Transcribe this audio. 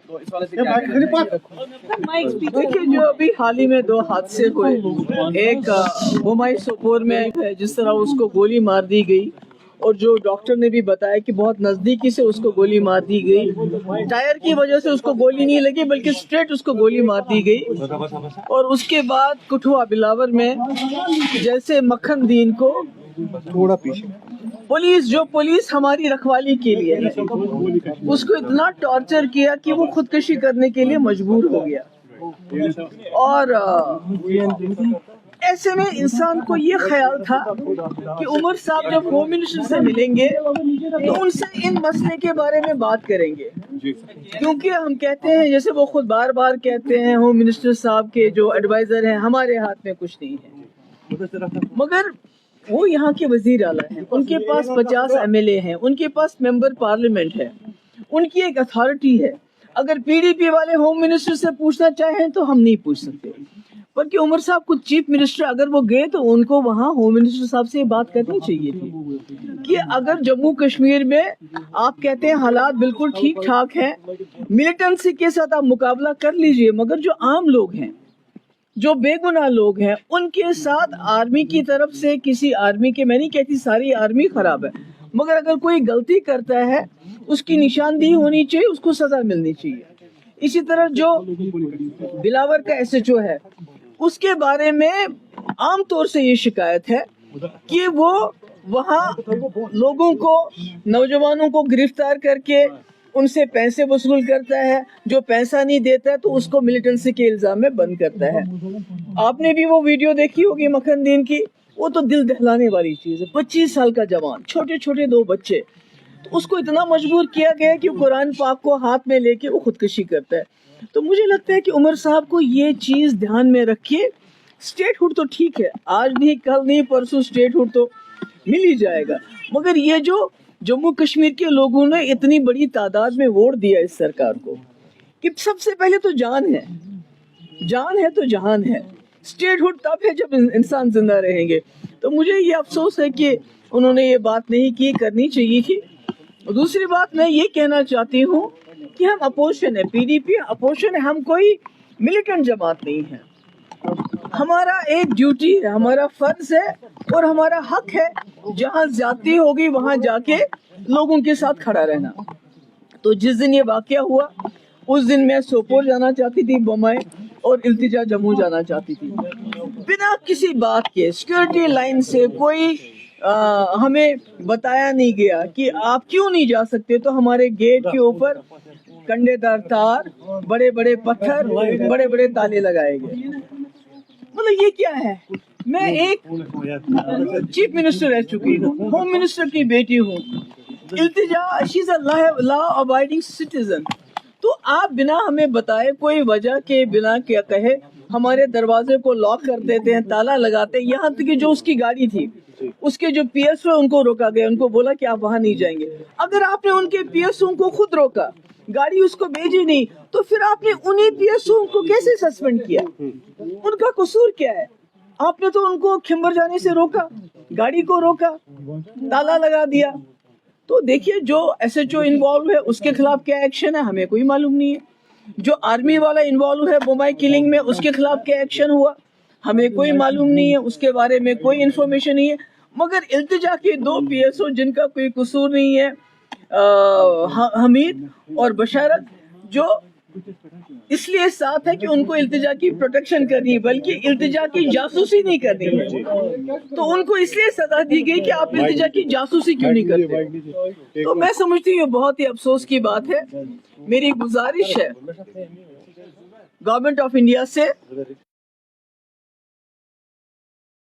تو اس والے سے کیا دیکھیے جو ابھی حال ہی میں 2 حادثے ہوئے، ایک بمائی سوپور میں ہے جس طرح اس کو گولی مار دی گئی، اور جو ڈاکٹر نے بھی بتایا کہ بہت نزدیکی سے اس کو گولی مار دی گئی، ٹائر کی وجہ سے اس کو گولی نہیں لگی بلکہ اسٹریٹ اس کو گولی مار دی گئی۔ اور اس کے بعد کٹھوا بلاور میں جیسے مکھن دین کو تھوڑا پیچھے پولیس ہماری رکھوالی کے لیے ہے، اس کو اتنا ٹارچر کیا کہ وہ خودکشی کرنے کے لیے مجبور ہو گیا۔ اور ایسے میں انسان کو یہ خیال تھا کہ عمر صاحب جب ہوم منسٹر سے ملیں گے تو ان سے ان مسئلے کے بارے میں بات کریں گے، کیونکہ ہم کہتے ہیں جیسے وہ خود بار بار کہتے ہیں ہوم منسٹر صاحب کے جو ایڈوائزر ہیں ہمارے ہاتھ میں کچھ نہیں ہے، مگر وہ یہاں کے وزیر اعلیٰ ہیں، ان کے پاس 50 MLA ہیں، ان کے پاس ممبر پارلیمنٹ ہے، ان کی ایک اتھارٹی ہے۔ اگر PDP والے ہوم منسٹر سے پوچھنا چاہیں تو ہم نہیں پوچھ سکتے، بلکہ عمر صاحب کچھ چیف منسٹر اگر وہ گئے تو ان کو وہاں ہوم منسٹر صاحب سے بات کرنی چاہیے تھی کہ اگر جموں کشمیر میں آپ کہتے ہیں حالات بالکل ٹھیک ٹھاک ہیں، ملیٹنسی کے ساتھ آپ مقابلہ کر لیجئے، مگر جو عام لوگ ہیں، جو بے گناہ لوگ ہیں، ان کے ساتھ آرمی کی طرف سے کسی آرمی کے، میں نہیں کہتی ساری آرمی خراب ہے، مگر اگر کوئی غلطی کرتا ہے اس کی نشاندہی ہونی چاہیے، اس کو سزا ملنی چاہیے۔ اسی طرح جو بلاور کا SHO ہے اس کے بارے میں عام طور سے یہ شکایت ہے کہ وہ وہاں لوگوں کو، نوجوانوں کو گرفتار کر کے ان سے پیسے وصول کرتا ہے، جو پیسہ نہیں دیتا ہے تو اس کو ملیٹنسی کے الزام میں بند کرتا ہے۔ آپ نے بھی وہ ویڈیو دیکھی ہوگی مکھن دین کی، وہ تو دل دہلانے والی چیز ہے۔ 25 سال کا جوان، چھوٹے چھوٹے 2 بچے، تو اس کو اتنا مجبور کیا گیا کہ قرآن پاک کو ہاتھ میں لے کے وہ خودکشی کرتا ہے۔ تو مجھے لگتا ہے کہ عمر صاحب کو یہ چیز دھیان میں رکھیے، اسٹیٹ ہوڈ تو ٹھیک ہے، آج نہیں کل نہیں پرسوں اسٹیٹ ہوڈ تو مل ہی جائے گا، مگر یہ جو جموں کشمیر کے لوگوں نے اتنی بڑی تعداد میں ووٹ دیا اس سرکار کو کہ سب سے پہلے تو جان ہے تو جہان ہے، اسٹیٹ ہوڈ تب ہے جب انسان زندہ رہیں گے۔ تو مجھے یہ افسوس ہے کہ انہوں نے یہ بات نہیں کی، کرنی چاہیے تھی۔ دوسری بات میں یہ کہنا چاہتی ہوں کہ ہم اپوزیشن ہے، PDP اپوزیشن ہے، ہم کوئی ملیٹنٹ جماعت نہیں ہے۔ ہمارا ایک ڈیوٹی ہے، ہمارا فرض ہے اور ہمارا حق ہے، جہاں زیادتی ہوگی وہاں جا کے لوگوں کے ساتھ کھڑا رہنا۔ تو جس دن یہ واقعہ ہوا اس دن میں سوپور جانا چاہتی تھی، بمائی، اور التجا جموں جانا چاہتی تھی، بنا کسی بات کے سیکورٹی لائن سے کوئی ہمیں بتایا نہیں گیا کہ آپ کیوں نہیں جا سکتے، تو ہمارے گیٹ کے اوپر کنڈے دار تار، بڑے بڑے پتھر، بڑے بڑے تالے لگائے گئے۔ مطلب یہ کیا ہے؟ میں ایک چیف منسٹر رہ چکی ہوں، ہوم منسٹر کی بیٹی ہوں، التجا شیز اے لا ابائڈنگ سٹیزن، تو آپ بنا ہمیں بتائے کوئی وجہ کے بنا کیا کہے ہمارے دروازے کو لاک کر دیتے ہیں، تالا لگاتے ہیں، یہاں تک کہ جو اس کی گاڑی تھی اس کے جو PSO ان کو روکا گیا، ان کو بولا کہ آپ وہاں نہیں جائیں گے۔ اگر آپ نے ان کے PSO کو خود روکا، گاڑی اس کو بھیجی نہیں، تو پھر آپ نے انہی PSO کو کیسے سسپینڈ کیا؟ ان کا قصور کیا ہے؟ آپ نے تو ان کو کھمبر جانے سے روکا، گاڑی کو روکا، تالا لگا دیا۔ تو دیکھیے جو SHO انوالو ہے اس کے خلاف کیا ایکشن ہے ہمیں کوئی معلوم نہیں ہے، جو آرمی والا انوالو ہے بمائی کلنگ میں اس کے خلاف کیا ایکشن ہوا ہمیں کوئی معلوم نہیں ہے، اس کے بارے میں کوئی انفارمیشن نہیں ہے، مگر التجا کے 2 PSO جن کا کوئی قصور نہیں ہے، حمید اور بشارت، جو اس لیے ساتھ ہے کہ ان کو التجا کی پروٹیکشن کرنی ہے بلکہ التجا کی جاسوسی نہیں کرنی ہے، تو ان کو اس لیے سزا دی گئی کہ آپ التجا کی جاسوسی کیوں نہیں کرتے۔ تو میں سمجھتی ہوں یہ بہت ہی افسوس کی بات ہے۔ میری گزارش ہے گورنمنٹ آف انڈیا سے